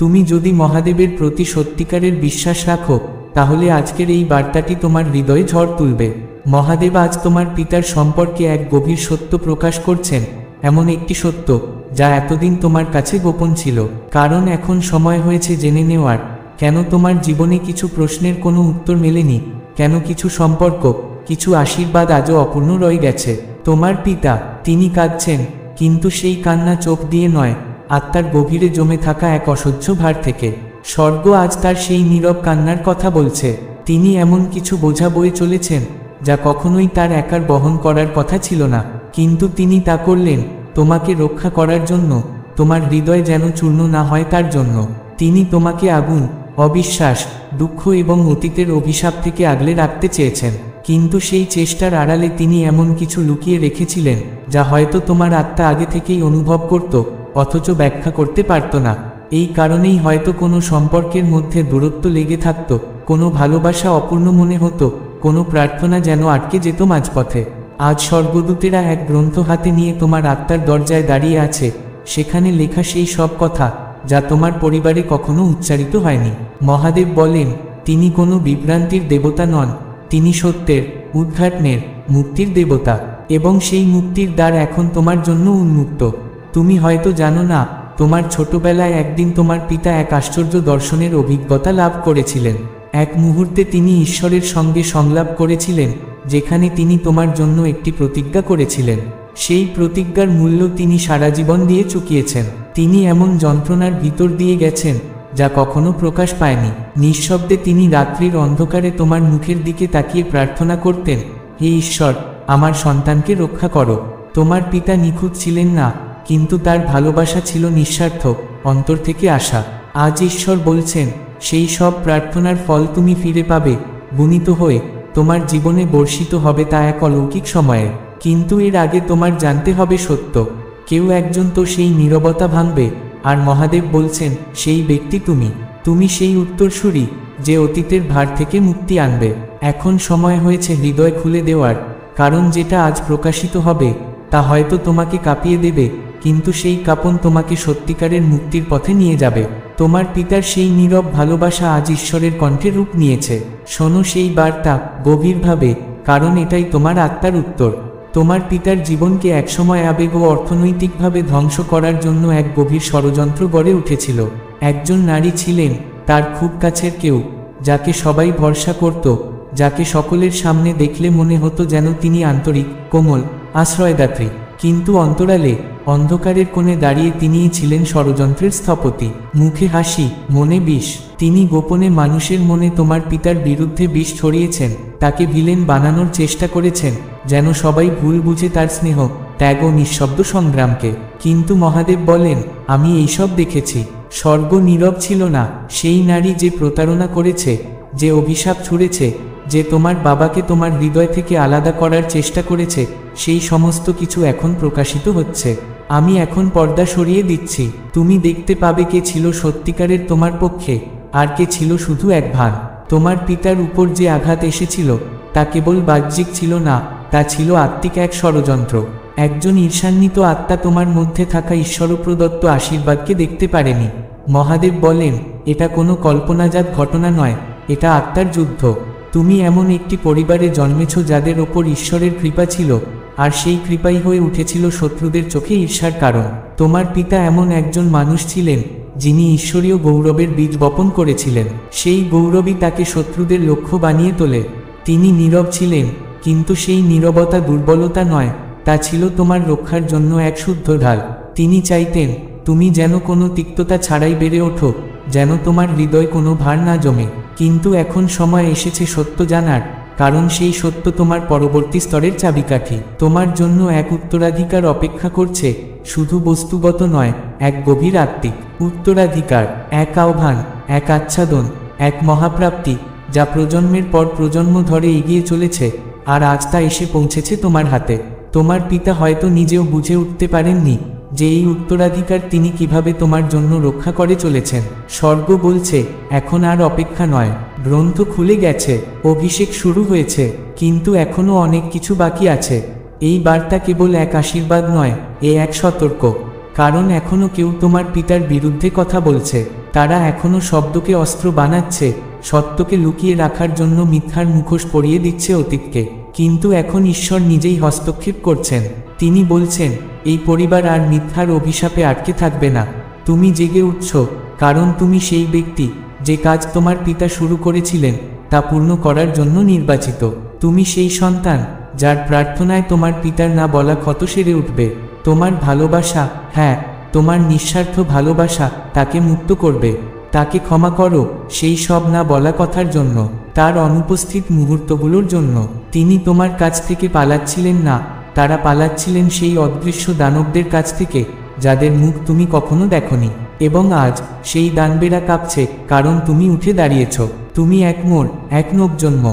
তুমি যদি মহাদেবের প্রতি সত্যিকারের বিশ্বাস রাখো তাহলে আজকের এই বার্তাটি তোমার হৃদয়ে ঝড় তুলবে। মহাদেব আজ তোমার পিতার সম্পর্কে এক গভীর সত্য প্রকাশ করছেন, এমন একটি সত্য যা এতদিন তোমার কাছে গোপন ছিল। কারণ এখন সময় হয়েছে জেনে নেওয়ার, কেন তোমার জীবনে কিছু প্রশ্নের কোনো উত্তর মেলেনি, কেন কিছু সম্পর্ক, কিছু আশীর্বাদ আজও অপূর্ণ রয়ে গেছে। তোমার পিতা, তিনি কাঁদছেন, কিন্তু সেই কান্না চোখ দিয়ে নয়, আত্মার গভীরে জমে থাকা এক অসহ্য ভার থেকে। স্বর্গ আজ তার সেই নীরব কান্নার কথা বলছে। তিনি এমন কিছু বোঝা বয়ে চলেছেন যা কখনোই তার একার বহন করার কথা ছিল না, কিন্তু তিনি তা করলেন তোমাকে রক্ষা করার জন্য, তোমার হৃদয় যেন চূর্ণ না হয় তার জন্য। তিনি তোমাকে আগুন, অবিশ্বাস, দুঃখ এবং অতীতের অভিশাপ থেকে আগলে রাখতে চেয়েছেন, কিন্তু সেই চেষ্টার আড়ালে তিনি এমন কিছু লুকিয়ে রেখেছিলেন যা হয়তো তোমার আত্মা আগে থেকেই অনুভব করত, অথচ ব্যাখ্যা করতে পারত না। এই কারণেই হয়তো কোনো সম্পর্কের মধ্যে দূরত্ব লেগে থাকত, কোনো ভালোবাসা অপূর্ণ মনে হতো, কোনো প্রার্থনা যেন আটকে যেত মাঝপথে। আজ স্বর্গদূতেরা এক গ্রন্থ হাতে নিয়ে তোমার আত্মার দরজায় দাঁড়িয়ে আছে, সেখানে লেখা সেই সব কথা যা তোমার পরিবারে কখনো উচ্চারিত হয়নি। মহাদেব বলেন, তিনি কোনো বিভ্রান্তির দেবতা নন, তিনি সত্যের, উদ্ঘাটনের, মুক্তির দেবতা, এবং সেই মুক্তির দ্বার এখন তোমার জন্য উন্মুক্ত। তুমি হয়তো জানো না, তোমার ছোটবেলায় একদিন তোমার পিতা এক আশ্চর্য দর্শনের অভিজ্ঞতা লাভ করেছিলেন। এক মুহূর্তে তিনি ঈশ্বরের সঙ্গে সংলাপ করেছিলেন, যেখানে তিনি তোমার জন্য একটি প্রতিজ্ঞা করেছিলেন। সেই প্রতিজ্ঞার মূল্য তিনি সারা জীবন দিয়ে চুকিয়েছেন। তিনি এমন যন্ত্রণার ভিতর দিয়ে গেছেন যা কখনো প্রকাশ পায়নি। নিঃশব্দে তিনি রাত্রির অন্ধকারে তোমার মুখের দিকে তাকিয়ে প্রার্থনা করতেন, হে ঈশ্বর, আমার সন্তানকে রক্ষা করো। তোমার পিতা নিখুঁত ছিলেন না, কিন্তু তার ভালোবাসা ছিল নিঃস্বার্থ, অন্তর থেকে আসা। আজ ঈশ্বর বলছেন, সেই সব প্রার্থনার ফল তুমি ফিরে পাবে, গুণিত হয়ে তোমার জীবনে বর্ষিত হবে তা এক অলৌকিক সময়ে। কিন্তু এর আগে তোমার জানতে হবে সত্য। কেউ একজন তো সেই নীরবতা ভাঙবে, আর মহাদেব বলছেন, সেই ব্যক্তি তুমি। তুমি সেই উত্তরসূরি যে অতীতের ভার থেকে মুক্তি আনবে। এখন সময় হয়েছে হৃদয় খুলে দেওয়ার, কারণ যেটা আজ প্রকাশিত হবে তা হয়তো তোমাকে কাঁপিয়ে দেবে, কিন্তু সেই কাঁপন তোমাকে সত্যিকারের মুক্তির পথে নিয়ে যাবে। তোমার পিতার সেই নীরব ভালোবাসা আজ ঈশ্বরের কণ্ঠে রূপ নিয়েছে। শোনো সেই বার্তা গভীরভাবে, কারণ এটাই তোমার আত্মার উত্তর। তোমার পিতার জীবনকে একসময় আবেগ ও অর্থনৈতিকভাবে ধ্বংস করার জন্য এক গভীর ষড়যন্ত্র গড়ে উঠেছিল। একজন নারী ছিলেন তার খুব কাছের কেউ, যাকে সবাই ভরসা করত, যাকে সকলের সামনে দেখলে মনে হতো যেন তিনি আন্তরিক, কোমল, আশ্রয়দাত্রী। কিন্তু অন্তরালে, অন্ধকারের কোণে দাঁড়িয়ে তিনিই ছিলেন ষড়যন্ত্রের স্থপতি। মুখে হাসি, মনে বিষ। তিনি গোপনে মানুষের মনে তোমার পিতার বিরুদ্ধে বিষ ছড়িয়েছেন, তাকে ভিলেন বানানোর চেষ্টা করেছেন, যেন সবাই ভুল বুঝে তার স্নেহ, ত্যাগ ও নিঃশব্দ সংগ্রামকে। কিন্তু মহাদেব বলেন, আমি এইসব দেখেছি। স্বর্গ নীরব ছিল না। সেই নারী যে প্রতারণা করেছে, যে অভিশাপ ছুঁড়েছে, যে তোমার বাবাকে তোমার হৃদয় থেকে আলাদা করার চেষ্টা করেছে, সেই সমস্ত কিছু এখন প্রকাশিত হচ্ছে। আমি এখন পর্দা সরিয়ে দিচ্ছি। তুমি দেখতে পাবে কে ছিল সত্যিকারের তোমার পক্ষে, আর কে ছিল শুধু এক ভান। তোমার পিতার উপর যে আঘাত এসেছিল তা কেবল বাহ্যিক ছিল না, তা ছিল আত্মিক এক ষড়যন্ত্র। একজন ঈর্ষান্বিত আত্মা তোমার মধ্যে থাকা ঈশ্বরপ্রদত্ত আশীর্বাদকে দেখতে পারেনি। মহাদেব বলেন, এটা কোনো কল্পনাজাত ঘটনা নয়, এটা আত্মার যুদ্ধ। তুমি এমন একটি পরিবারে জন্মেছ যাদের ওপর ঈশ্বরের কৃপা ছিল, আর সেই কৃপাই হয়ে উঠেছিল শত্রুদের চোখে ঈর্ষার কারণ। তোমার পিতা এমন একজন মানুষ ছিলেন যিনি ঈশ্বরীয় গৌরবের বীজ বপন করেছিলেন। সেই গৌরবই তাকে শত্রুদের লক্ষ্য বানিয়ে তোলে। তিনি নীরব ছিলেন, কিন্তু সেই নীরবতা দুর্বলতা নয়, তা ছিল তোমার রক্ষার জন্য এক শুদ্ধ ঢাল। তিনি চাইতেন তুমি যেন কোনো তিক্ততা ছাড়াই বেড়ে ওঠো, যেন তোমার হৃদয় কোনো ভার না জমে। কিন্তু এখন সময় এসেছে সত্য জানার, কারণ সেই সত্য তোমার পরবর্তী স্তরের চাবিকাঠি। তোমার জন্য এক উত্তরাধিকার অপেক্ষা করছে, শুধু বস্তুগত নয়, এক গভীর আত্মিক উত্তরাধিকার, এক আহ্বান, এক আচ্ছাদন, এক মহাপ্রাপ্তি যা প্রজন্মের পর প্রজন্ম ধরে এগিয়ে চলেছে, আর আজ তা এসে পৌঁছেছে তোমার হাতে। তোমার পিতা হয়তো নিজেও বুঝে উঠতে পারেননি যে এই উত্তরাধিকার তিনি কিভাবে তোমার জন্য রক্ষা করে চলেছেন। স্বর্গ বলছে, এখন আর অপেক্ষা নয়, গ্রন্থ খুলে গেছে, অভিষেক শুরু হয়েছে, কিন্তু এখনও অনেক কিছু বাকি আছে। এই বার্তা কেবল এক আশীর্বাদ নয়, এ এক সতর্ক। কারণ এখনও কেউ তোমার পিতার বিরুদ্ধে কথা বলছে, তারা এখনো শব্দকে অস্ত্র বানাচ্ছে, সত্যকে লুকিয়ে রাখার জন্য মিথ্যার মুখোশ পরিয়ে দিচ্ছে অতীতকে। কিন্তু এখন ঈশ্বর নিজেই হস্তক্ষেপ করছেন। তিনি বলছেন, এই পরিবার আর মিথ্যার অভিশাপে আটকে থাকবে না। তুমি জেগে উঠছ, কারণ তুমি সেই ব্যক্তি যে কাজ তোমার পিতা শুরু করেছিলেন তা পূর্ণ করার জন্য নির্বাচিত। তুমি সেই সন্তান যার প্রার্থনায় তোমার পিতার না বলা ক্ষত সেরে উঠবে। তোমার ভালোবাসা, হ্যাঁ, তোমার নিঃস্বার্থ ভালোবাসা তাকে মুক্ত করবে। তাকে ক্ষমা করো সেই সব না বলা কথার জন্য, তার অনুপস্থিত মুহূর্তগুলোর জন্য। তিনি তোমার কাছ থেকে পালাচ্ছিলেন না, তারা পালাচ্ছিলেন সেই অদৃশ্য দানবদের কাছ থেকে যাদের মুখ তুমি কখনো দেখনি। এবং আজ সেই দানবেরা কাঁপছে, কারণ তুমি উঠে দাঁড়িয়েছ। তুমি এক মোড়, এক নবজন্ম।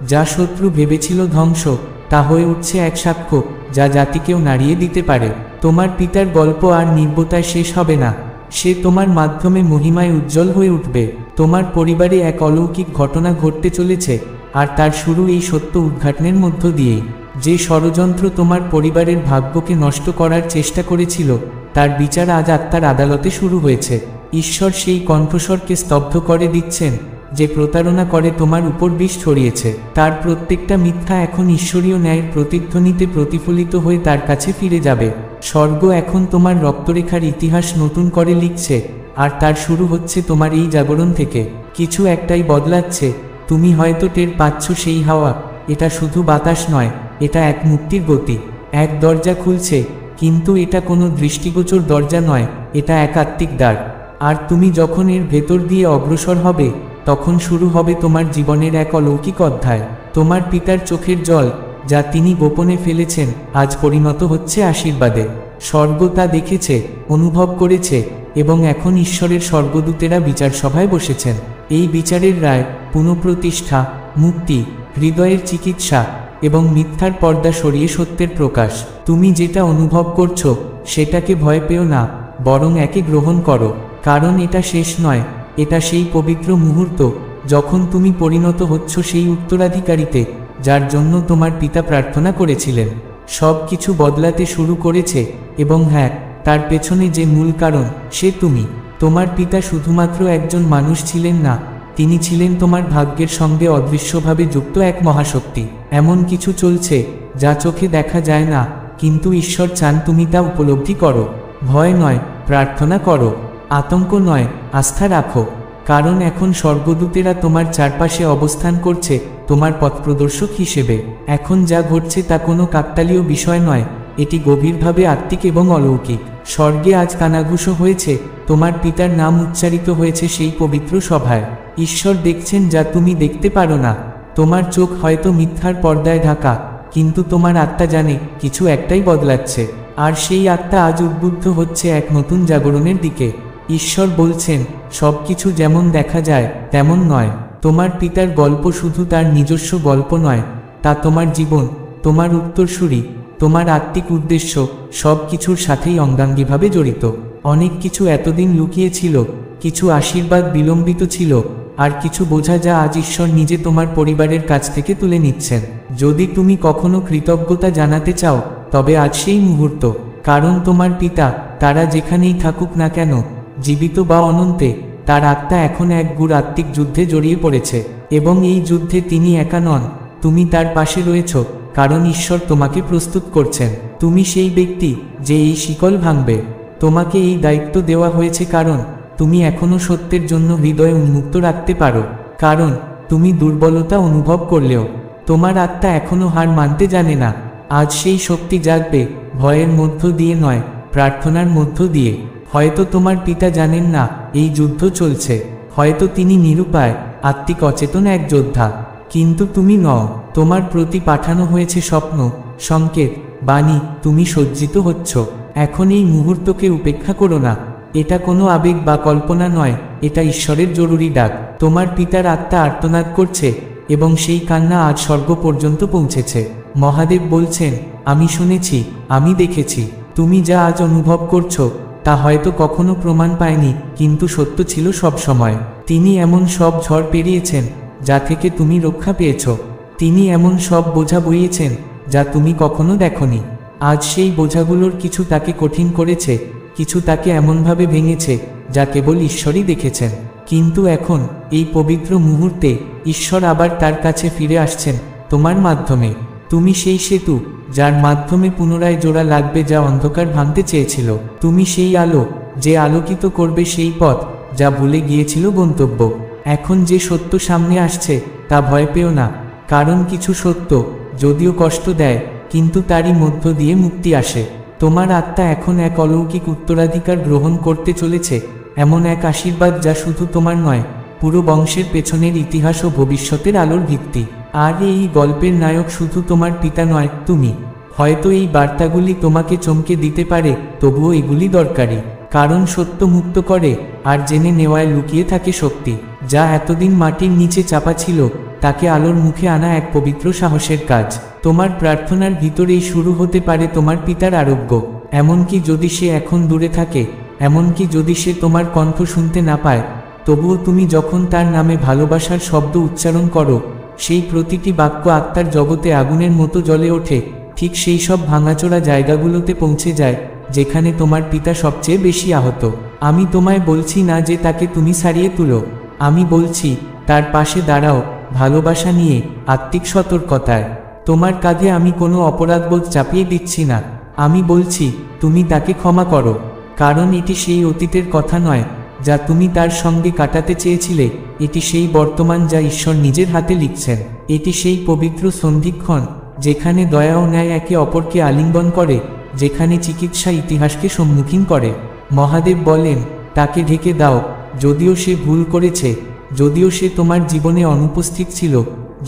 যা শত্রু ভেবেছিল ধ্বংস, তা হয়ে উঠছে এক সাক্ষ্য যা জাতিকেও নাড়িয়ে দিতে পারে। তোমার পিতার গল্প আর নির্বতায় শেষ হবে না। সে তোমার মাধ্যমে মহিমায় উজ্জ্বল হয়ে উঠবে। তোমার পরিবারে এক অলৌকিক ঘটনা ঘটতে চলেছে, আর তার শুরু এই সত্য উদ্ঘাটনের মধ্য দিয়েই। যে ষড়যন্ত্র তোমার পরিবারের ভাগ্যকে নষ্ট করার চেষ্টা করেছিল, তার বিচার আজ আত্মার আদালতে শুরু হয়েছে। ঈশ্বর সেই কণ্ঠস্বরকে স্তব্ধ করে দিচ্ছেন যে প্রতারণা করে তোমার উপর বিষ ছড়িয়েছে। তার প্রত্যেকটা মিথ্যা এখন ঈশ্বরীয় ন্যায়ের প্রতিধ্বনিতে প্রতিফলিত হয়ে তার কাছে ফিরে যাবে। স্বর্গ এখন তোমার রক্তরেখার ইতিহাস নতুন করে লিখছে, আর তার শুরু হচ্ছে তোমার এই জাগরণ থেকে। কিছু একটাই বদলাচ্ছে। তুমি হয়তো টের পাচ্ছ সেই হাওয়া। এটা শুধু বাতাস নয়, এটা এক মুক্তির গতি। এক দরজা খুলছে, কিন্তু এটা কোনো দৃষ্টিগোচর দরজা নয়, এটা এক আত্মিক দ্বার। আর তুমি যখন এর ভেতর দিয়ে অগ্রসর হবে, তখন শুরু হবে তোমার জীবনের এক অলৌকিক অধ্যায়। তোমার পিতার চোখের জল যা তিনি গোপনে ফেলেছেন, আজ পরিণত হচ্ছে আশীর্বাদে। স্বর্গ তা দেখেছে, অনুভব করেছে, এবং এখন ঈশ্বরের স্বর্গদূতেরা বিচার সভায় বসেছেন। এই বিচারের রায়, পুনঃপ্রতিষ্ঠা, মুক্তি, হৃদয়ের চিকিৎসা এবং মিথ্যার পর্দা সরিয়ে সত্যের প্রকাশ। তুমি যেটা অনুভব করছো সেটাকে ভয় পেও না, বরং একে গ্রহণ করো। কারণ এটা শেষ নয়, এটা সেই পবিত্র মুহূর্ত যখন তুমি পরিণত হচ্ছ সেই উত্তরাধিকারীতে যার জন্য তোমার পিতা প্রার্থনা করেছিলেন। সব কিছু বদলাতে শুরু করেছে, এবং হ্যাঁ, তার পেছনে যে মূল কারণ, সে তুমি। তোমার পিতা শুধুমাত্র একজন মানুষ ছিলেন না, তিনি ছিলেন তোমার ভাগ্যের সঙ্গে অদৃশ্যভাবে যুক্ত এক মহাশক্তি। এমন কিছু চলছে যা চোখে দেখা যায় না, কিন্তু ঈশ্বর চান তুমি তা উপলব্ধি করো। ভয় নয়, প্রার্থনা করো। আতঙ্ক নয়, আস্থা রাখো। কারণ এখন স্বর্গদূতেরা তোমার চারপাশে অবস্থান করছে তোমার পথপ্রদর্শক হিসেবে। এখন যা ঘটছে তা কোনো কাকতালীয় বিষয় নয়, এটি গভীরভাবে আত্মিক এবং অলৌকিক। স্বর্গে আজ কানাঘুষো হয়েছে, তোমার পিতার নাম উচ্চারিত হয়েছে সেই পবিত্র সভায়। ঈশ্বর দেখছেন যা তুমি দেখতে পারো না। তোমার চোখ হয়তো মিথ্যার পর্দায় ঢাকা, কিন্তু তোমার আত্মা জানে কিছু একটাই বদলাচ্ছে। আর সেই আত্মা আজ উদ্বুদ্ধ হচ্ছে এক নতুন জাগরণের দিকে। ঈশ্বর বলছেন, সব কিছু যেমন দেখা যায় তেমন নয়। তোমার পিতার গল্প শুধু তার নিজস্ব গল্প নয়, তা তোমার জীবন, তোমার উত্তরসূরি, তোমার আত্মিক উদ্দেশ্য, সব কিছুর সাথেই অঙ্গাঙ্গিভাবে জড়িত। অনেক কিছু এতদিন লুকিয়ে ছিল, কিছু আশীর্বাদ বিলম্বিত ছিল, আর কিছু বোঝা যা আজ ঈশ্বর নিজে তোমার পরিবারের কাছ থেকে তুলে নিচ্ছেন। যদি তুমি কখনো কৃতজ্ঞতা জানাতে চাও, তবে আজ সেই মুহূর্ত। কারণ তোমার পিতা, তারা যেখানেই থাকুক না কেন, জীবিত বা অনন্তে, তার আত্মা এখন এক গূঢ় আত্মিক যুদ্ধে জড়িয়ে পড়েছে। এবং এই যুদ্ধে তিনি একা নন, তুমি তার পাশে রয়েছ, কারণ ঈশ্বর তোমাকে প্রস্তুত করছেন। তুমি সেই ব্যক্তি যে এই শিকল ভাঙবে। তোমাকে এই দায়িত্ব দেওয়া হয়েছে কারণ তুমি এখনও সত্যের জন্য হৃদয় উন্মুক্ত রাখতে পারো। কারণ তুমি দুর্বলতা অনুভব করলেও তোমার আত্মা এখনও হার মানতে জানে না। আজ সেই শক্তি জাগবে, ভয়ের মধ্য দিয়ে নয়, প্রার্থনার মধ্য দিয়ে। হয়তো তোমার পিতা জানেন না এই যুদ্ধ চলছে, হয়তো তিনি নিরুপায়, আত্মিক অচেতন এক যোদ্ধা, কিন্তু তুমি নও। তোমার প্রতি পাঠানো হয়েছে স্বপ্ন, সংকেত, বাণী। তুমি সজ্জিত হচ্ছ। এখন এই মুহূর্তকে উপেক্ষা করো না। এটা কোনো আবেগ বা কল্পনা নয়, এটা ঈশ্বরের জরুরি ডাক। তোমার পিতার আত্মা আর্তনাদ করছে, এবং সেই কান্না আজ স্বর্গ পর্যন্ত পৌঁছেছে। মহাদেব বলছেন, আমি শুনেছি, আমি দেখেছি। তুমি যা আজ অনুভব করছো তা হয়তো কখনো প্রমাণ পায়নি, কিন্তু সত্য ছিল সব সময়। তিনি এমন সব ঝড় পেরিয়েছেন যা থেকে তুমি রক্ষা পেয়েছ। তিনি এমন সব বোঝা বইয়েছেন যা তুমি কখনো দেখনি। আজ সেই বোঝাগুলোর কিছু তাকে কঠিন করেছে, কিছু তাকে এমনভাবে ভেঙেছে যা কেবল ঈশ্বরই দেখেছেন। কিন্তু এখন এই পবিত্র মুহূর্তে ঈশ্বর আবার তার কাছে ফিরে আসছেন তোমার মাধ্যমে। তুমি সেই সেতু যার মাধ্যমে পুনরায় জোড়া লাগবে যা অন্ধকার ভাঙতে চেয়েছিল। তুমি সেই আলো যে আলোকিত করবে সেই পথ যা ভুলে গিয়েছিল গন্তব্য। এখন যে সত্য সামনে আসছে তা ভয় পেও না, কারণ কিছু সত্য যদিও কষ্ট দেয় কিন্তু তারই মধ্য দিয়ে মুক্তি আসে। তোমার আত্মা এখন এক অলৌকিক উত্তরাধিকার গ্রহণ করতে চলেছে, এমন এক আশীর্বাদ যা শুধু তোমার নয়, পুরো বংশের পেছনের ইতিহাস ও ভবিষ্যতের আলোর ভিত্তি। আর এই গল্পের নায়ক শুধু তোমার পিতা নয়, তুমি। হয়তো এই বার্তাগুলি তোমাকে চমকে দিতে পারে, তবুও এগুলি দরকারি, কারণ সত্য মুক্ত করে আর জেনে নেওয়ায় লুকিয়ে থাকে শক্তি। যা এতদিন মাটির নিচে চাপা ছিল তাকে আলোর মুখে আনা এক পবিত্র সাহসের কাজ। তোমার প্রার্থনার ভিতরেই শুরু হতে পারে তোমার পিতার আরোগ্য। এমনকি যদি সে এখন দূরে থাকে, এমনকি যদি সে তোমার কণ্ঠ শুনতে না পায়, তবুও তুমি যখন তার নামে ভালোবাসার শব্দ উচ্চারণ করো, সেই প্রতিটি বাক্য আত্মার জগতে আগুনের মতো জ্বলে ওঠে, ঠিক সেই সব ভাঙাচোরা জায়গাগুলোতে পৌঁছে যায় যেখানে তোমার পিতা সবচেয়ে বেশি আহত। আমি তোমায় বলছি না যে তাকে তুমি সারিয়ে তুলো, আমি বলছি তার পাশে দাঁড়াও, ভালোবাসা নিয়ে, আত্মিক সতর্কতায়। তোমার কাঁধে আমি কোনো অপরাধবোধ চাপিয়ে দিচ্ছি না, আমি বলছি তুমি তাকে ক্ষমা করো, কারণ এটি সেই অতীতের কথা নয় যা তুমি তার সঙ্গে কাটাতে চেয়েছিলে, এটি সেই বর্তমান যা ঈশ্বর নিজের হাতে লিখছেন। এটি সেই পবিত্র সন্ধিক্ষণ যেখানে দয়া ও ন্যায় একে অপরকে আলিঙ্গন করে, যেখানে চিকিৎসা ইতিহাসকে সম্মুখীন করে। মহাদেব বলেন, তাকে ঢেকে দাও, যদিও সে ভুল করেছে, যদিও সে তোমার জীবনে অনুপস্থিত ছিল,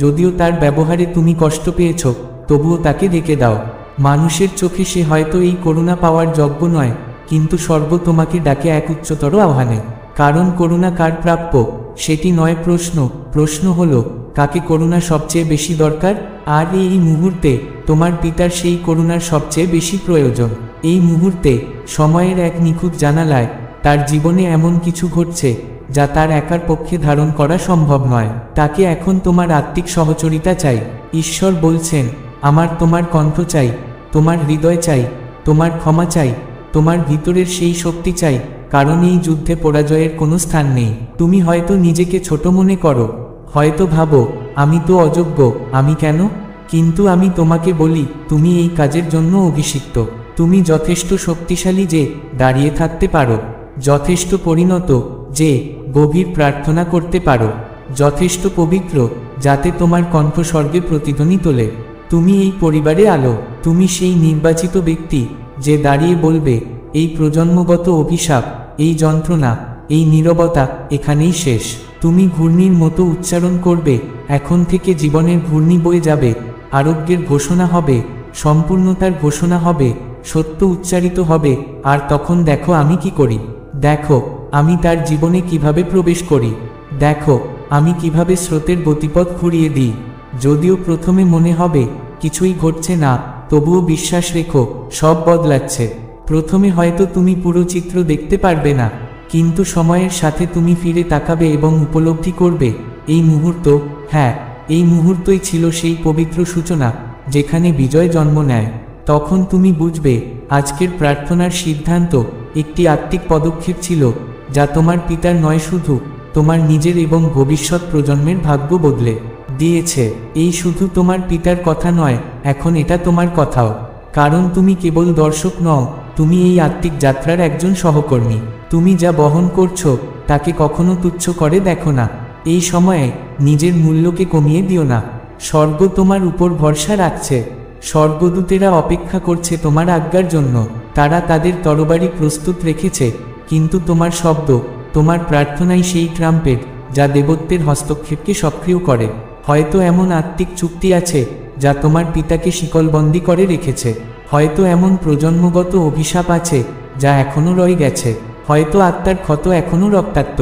যদিও তার ব্যবহারে তুমি কষ্ট পেয়েছ, তবুও তাকে ঢেকে দাও। মানুষের চোখে সে হয়তো এই করুণা পাওয়ার যোগ্য নয়, কিন্তু স্বর্গ তোমাকে ডাকে এক উচ্চতর আহ্বানে। কারণ করুণা কার প্রাপ্য সেটি নয় প্রশ্ন, প্রশ্ন হলো কাকে করুণা সবচেয়ে বেশি দরকার। আর এই মুহূর্তে তোমার পিতার সেই করুণার সবচেয়ে বেশি প্রয়োজন। এই মুহূর্তে সময়ের এক নিখুঁত জানালায় তার জীবনে এমন কিছু ঘটছে যা তার একার পক্ষে ধারণ করা সম্ভব নয়। তাকে এখন তোমার আত্মিক সহচরিতা চাই। ঈশ্বর বলছেন, আমার তোমার কণ্ঠ চাই, তোমার হৃদয় চাই, তোমার ক্ষমা চাই, তোমার ভিতরের সেই শক্তি চাই, কারণ এই যুদ্ধে পরাজয়ের কোনো স্থান নেই। তুমি হয়তো নিজেকে ছোট মনে করো, হয়তো ভাবো আমি তো অযোগ্য, আমি কেন? কিন্তু আমি তোমাকে বলি, তুমি এই কাজের জন্য অভিষিক্ত। তুমি যথেষ্ট শক্তিশালী যে দাঁড়িয়ে থাকতে পারো, যথেষ্ট পরিণত যে গভীর প্রার্থনা করতে পারো, যথেষ্ট পবিত্র যাতে তোমার কণ্ঠ স্বর্গে প্রতিধ্বনি তোলে। তুমি এই পরিবারে আলো, তুমি সেই নির্বাচিত ব্যক্তি যে দাঁড়িয়ে বলবে, এই প্রজন্মগত অভিশাপ, এই যন্ত্রণা, এই নীরবতা এখানেই শেষ। তুমি ঘূর্ণির মতো উচ্চারণ করবে, এখন থেকে জীবনের ঘূর্ণি বয়ে যাবে, আরোগ্যের ঘোষণা হবে, সম্পূর্ণতার ঘোষণা হবে, সত্য উচ্চারিত হবে। আর তখন দেখো আমি কি করি, দেখো আমি তার জীবনে কিভাবে প্রবেশ করি, দেখো আমি কিভাবে স্রোতের গতিপথ ঘুরিয়ে দিই। যদিও প্রথমে মনে হবে কিছুই ঘটছে না, তবুও বিশ্বাস রেখো, সব বদলাচ্ছে। প্রথমে হয়তো তুমি পুরো চিত্র দেখতে পারবে না, কিন্তু সময়ের সাথে তুমি ফিরে তাকাবে এবং উপলব্ধি করবে, এই মুহূর্ত, হ্যাঁ এই মুহূর্তই ছিল সেই পবিত্র সূচনা যেখানে বিজয় জন্ম নেয়। তখন তুমি বুঝবে আজকের প্রার্থনার সিদ্ধান্ত একটি আত্মিক পদক্ষেপ ছিল যা তোমার পিতার নয়, শুধু তোমার নিজের এবং ভবিষ্যৎ প্রজন্মের ভাগ্য বদলে দিয়েছে। এই শুধু তোমার পিতার কথা নয়, এখন এটা তোমার কথাও, কারণ তুমি কেবল দর্শক নও, তুমি এই আত্মিক যাত্রার একজন সহকর্মী। তুমি যা বহন করছো তাকে কখনো তুচ্ছ করে দেখো না। এই সময়ে নিজের মূল্যকে কমিয়ে দিও না। স্বর্গ তোমার উপর ভরসা রাখছে, স্বর্গদূতেরা অপেক্ষা করছে তোমার আজ্ঞার জন্য। তারা তাদের তরবারি প্রস্তুত রেখেছে, কিন্তু তোমার শব্দ, তোমার প্রার্থনাই সেই ট্রাম্পেট যা দেবত্বের হস্তক্ষেপকে সক্রিয় করে। হয়তো এমন আত্মিক চুক্তি আছে যা তোমার পিতাকে শিকলবন্দি করে রেখেছে, হয়তো এমন প্রজন্মগত অভিশাপ আছে যা এখনও রয়ে গেছে, হয়তো আত্মার ক্ষত এখনও রক্তাক্ত,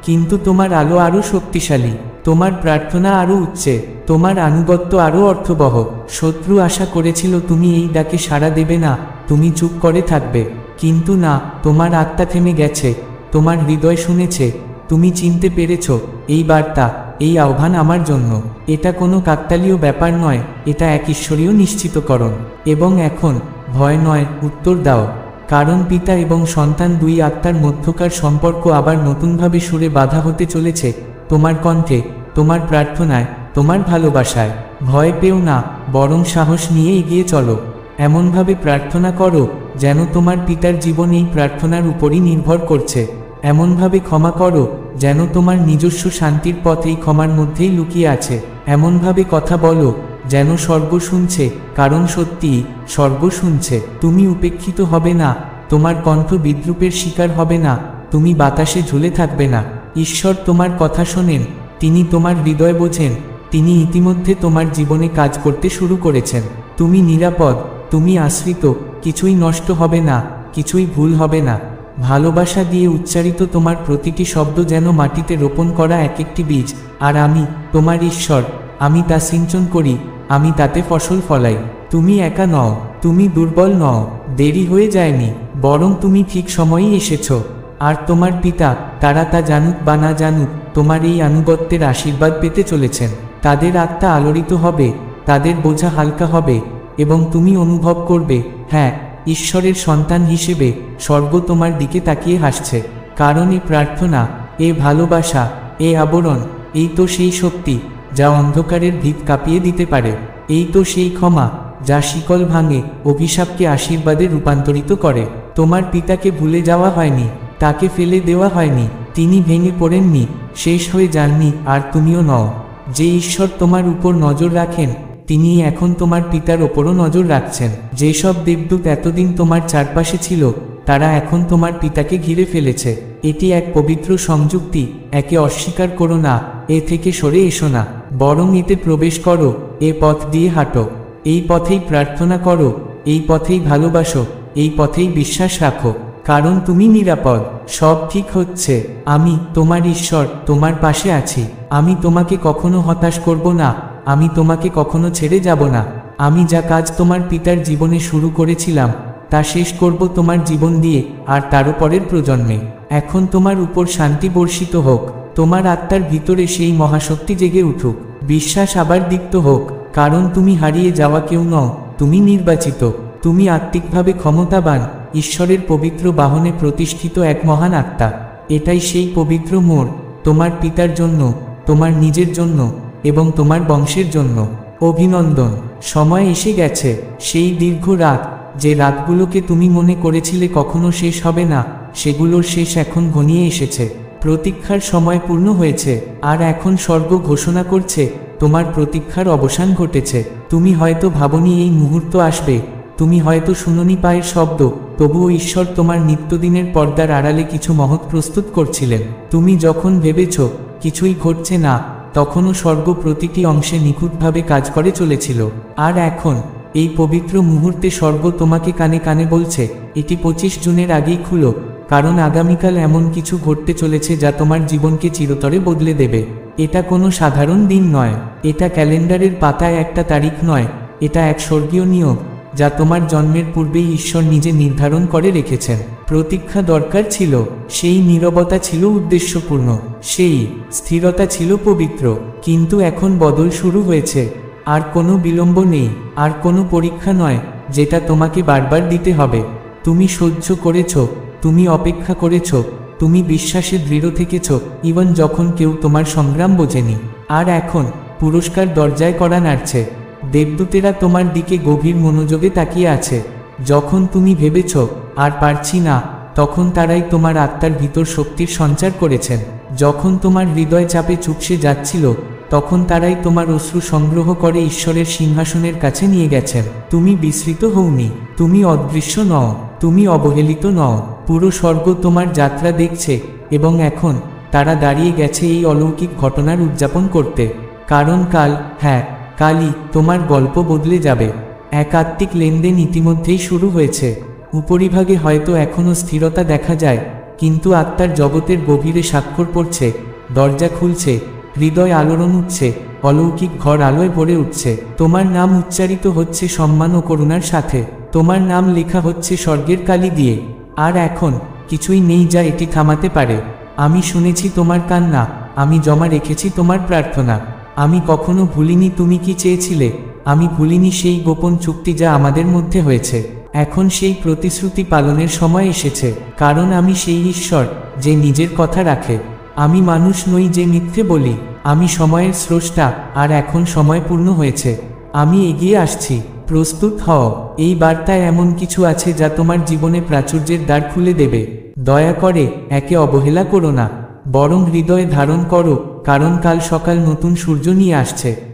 কিন্তু তোমার আলো আরও শক্তিশালী, তোমার প্রার্থনা আরও উচ্চে, তোমার আনুগত্য আরও অর্থবহ। শত্রু আশা করেছিল তুমি এই ডাকে সাড়া দেবে না, তুমি চুপ করে থাকবে, কিন্তু না, তোমার আত্মা থেমে গেছে, তোমার হৃদয় শুনেছে, তুমি চিনতে পেরেছ এই বার্তা, এই আহ্বান আমার জন্য। এটা কোনো কাকতালীয় ব্যাপার নয়, এটা এক ঈশ্বরীয় নিশ্চিতকরণ। এবং এখন ভয় নয়, উত্তর দাও। কারণ পিতা এবং সন্তান দুই আত্মার মধ্যকার সম্পর্ক আবার নতুনভাবে সুরে বাঁধা হতে চলেছে, তোমার কণ্ঠে, তোমার প্রার্থনায়, তোমার ভালোবাসায়। ভয় পেও না, বরং সাহস নিয়ে এগিয়ে চলো। এমনভাবে প্রার্থনা করো যেন তোমার পিতার জীবন এই প্রার্থনার উপরই নির্ভর করছে। এমনভাবে ক্ষমা করো যেন তোমার নিজস্ব শান্তির পথ এই ক্ষমার মধ্যেই লুকিয়ে আছে। এমনভাবে কথা বলো যেন স্বর্গ শুনছে, কারণ সত্যিই স্বর্গ শুনছে। তুমি উপেক্ষিত হবে না, তোমার কণ্ঠ বিদ্রূপের শিকার হবে না, তুমি বাতাসে ঝুলে থাকবে না। ঈশ্বর তোমার কথা শোনেন, তিনি তোমার হৃদয় বোঝেন, তিনি ইতিমধ্যে তোমার জীবনে কাজ করতে শুরু করেছেন। তুমি নিরাপদ, তুমি আশ্রিত, কিছুই নষ্ট হবে না, কিছুই ভুল হবে না। ভালোবাসা দিয়ে উচ্চারিত তোমার প্রতিটি শব্দ যেন মাটিতে রোপণ করা এক একটি বীজ। আর আমি, তোমার ঈশ্বর, আমি তা সিঞ্চন করি, আমি তাতে ফসল ফলাই। তুমি একা নও, তুমি দুর্বল নও, দেরি হয়ে যায়নি, বরং তুমি ঠিক সময়েই এসেছো। আর তোমার পিতা, তারা তা জানুক বা না জানুক, তোমার এই আনুগত্যের আশীর্বাদ পেতে চলেছেন। তাদের আত্মা আলোড়িত হবে, তাদের বোঝা হালকা হবে, এবং তুমি অনুভব করবে, হ্যাঁ, ঈশ্বরের সন্তান হিসেবে স্বর্গ তোমার দিকে তাকিয়ে হাসছে। কারণ এ প্রার্থনা, এ ভালোবাসা, এ আবরণ, এই তো সেই শক্তি যা অন্ধকারের ভিত কাঁপিয়ে দিতে পারে। এই তো সেই ক্ষমা যা শিকল ভাঙে, অভিশাপকে আশীর্বাদে রূপান্তরিত করে। তোমার পিতাকে ভুলে যাওয়া হয়নি, তাকে ফেলে দেওয়া হয়নি, তিনি ভেঙে পড়েননি, শেষ হয়ে যাননি, আর তুমিও নও। যে ঈশ্বর তোমার উপর নজর রাখেন, তিনি এখন তোমার পিতার ওপরও নজর রাখছেন। যেসব দেবদূত এতদিন তোমার চারপাশে ছিল, তারা এখন তোমার পিতাকে ঘিরে ফেলেছে। এটি এক পবিত্র সংযুক্তি। একে অস্বীকার করো না, এ থেকে সরে এসো না, বরং এতে প্রবেশ করো, এ পথ দিয়ে হাঁটো। এই পথেই প্রার্থনা করো, এই পথেই ভালোবাসো, এই পথেই বিশ্বাস রাখো, কারণ তুমি নিরাপদ, সব ঠিক হচ্ছে। আমি, তোমার ঈশ্বর, তোমার পাশে আছি। আমি তোমাকে কখনো হতাশ করব না, আমি তোমাকে কখনো ছেড়ে যাব না। আমি যা কাজ তোমার পিতার জীবনে শুরু করেছিলাম, তা শেষ করব তোমার জীবন দিয়ে, আর তারও পরের প্রজন্মে। এখন তোমার উপর শান্তি বর্ষিত হোক, তোমার আত্মার ভিতরে সেই মহাশক্তি জেগে উঠুক, বিশ্বাস আবার দীপ্ত হোক, কারণ তুমি হারিয়ে যাওয়া কেউ নও, তুমি নির্বাচিত, তুমি আত্মিকভাবে ক্ষমতাবান, ঈশ্বরের পবিত্র বাহনে প্রতিষ্ঠিত এক মহান আত্মা। এটাই সেই পবিত্র মোড়, তোমার পিতার জন্য, তোমার নিজের জন্য, এবং তোমার বংশের জন্য। অভিনন্দন, সময় এসে গেছে। সেই দীর্ঘ রাত, যে রাতগুলোকে তুমি মনে করেছিলে কখনো শেষ হবে না, সেগুলোর শেষ এখন ঘনিয়ে এসেছে। প্রতীক্ষার সময় পূর্ণ হয়েছে, আর এখন স্বর্গ ঘোষণা করছে, তোমার প্রতীক্ষার অবসান ঘটেছে। তুমি হয়তো ভাবনি এই মুহূর্ত আসবে, তুমি হয়তো শুনোনি পায়ের শব্দ, তবুও ঈশ্বর তোমার নিত্যদিনের পর্দার আড়ালে কিছু মহৎ প্রস্তুত করছিলেন। তুমি যখন ভেবেছ কিছুই ঘটছে না, তখনও স্বর্গ প্রতিটি অংশে নিখুঁতভাবে কাজ করে চলেছিল। আর এখন, এই পবিত্র মুহূর্তে স্বর্গ তোমাকে কানে কানে বলছে, এটি 25 জুনের আগেই খুলো, কারণ আগামীকাল এমন কিছু ঘটতে চলেছে যা তোমার জীবনকে চিরতরে বদলে দেবে। এটা কোনো সাধারণ দিন নয়, এটা ক্যালেন্ডারের পাতায় একটা তারিখ নয়, এটা এক স্বর্গীয় নিয়ম যা তোমার জন্মের পূর্বেই ঈশ্বর নিজে নির্ধারণ করে রেখেছেন। প্রতীক্ষা দরকার ছিল, সেই নীরবতা ছিল উদ্দেশ্যপূর্ণ, সেই স্থিরতা ছিল পবিত্র। কিন্তু এখন বদল শুরু হয়েছে, আর কোনো বিলম্ব নেই, আর কোনো পরীক্ষা নয় যেটা তোমাকে বারবার দিতে হবে। তুমি সহ্য করেছ, তুমি অপেক্ষা করেছ, তুমি বিশ্বাসে দৃঢ় থেকেছ, ইভেন যখন কেউ তোমার সংগ্রাম বোঝেনি। আর এখন পুরস্কার দরজায় কড়া নাড়ছে। দেবদূতেরা তোমার দিকে গভীর মনোযোগে তাকিয়ে আছে। যখন তুমি ভেবেছ আর পারছি না, তখন তারাই তোমার আত্মার ভিতর শক্তির সঞ্চার করেছেন। যখন তোমার হৃদয় চাপে চুপসে যাচ্ছিল, তখন তারাই তোমার অশ্রু সংগ্রহ করে ঈশ্বরের সিংহাসনের কাছে নিয়ে গেছেন। তুমি বিস্মৃত হওনি, তুমি অদৃশ্য নও, তুমি অবহেলিত নও। পুরো স্বর্গ তোমার যাত্রা দেখছে, এবং এখন তারা দাঁড়িয়ে গেছে এই অলৌকিক ঘটনার উদযাপন করতে। কারণ কাল, হ্যাঁ কালই, তোমার গল্প বদলে যাবে। এক আত্মিক লেনদেন ইতিমধ্যেই শুরু হয়েছে। উপরিভাগে হয়তো এখনও স্থিরতা দেখা যায়, কিন্তু আত্মার জগতের গভীরে স্বাক্ষর পড়ছে, দরজা খুলছে, হৃদয় আলোড়ন উঠছে, অলৌকিক ঘর আলোয় ভরে উঠছে। তোমার নাম উচ্চারিত হচ্ছে সম্মান ও করুণার সাথে, তোমার নাম লেখা হচ্ছে স্বর্গের কালি দিয়ে। আর এখন কিছুই নেই যা এটি থামাতে পারে। আমি শুনেছি তোমার কান্না, আমি জমা রেখেছি তোমার প্রার্থনা। আমি কখনো ভুলিনি তুমি কি চেয়েছিলে, আমি ভুলিনি সেই গোপন চুক্তি যা আমাদের মধ্যে হয়েছে। এখন সেই প্রতিশ্রুতি পালনের সময় এসেছে, কারণ আমি সেই ঈশ্বর যে নিজের কথা রাখে। আমি মানুষ নই যে মিথ্যে বলি, আমি সময়ের স্রষ্টা, আর এখন সময় পূর্ণ হয়েছে। আমি এগিয়ে আসছি, প্রস্তুত হও। এই বার্তায় এমন কিছু আছে যা তোমার জীবনে প্রাচুর্যের দ্বার খুলে দেবে। দয়া করে একে অবহেলা করো না, বরং হৃদয়ে ধারণ করো, কারণ কাল সকাল নতুন সূর্য নিয়ে আসছে।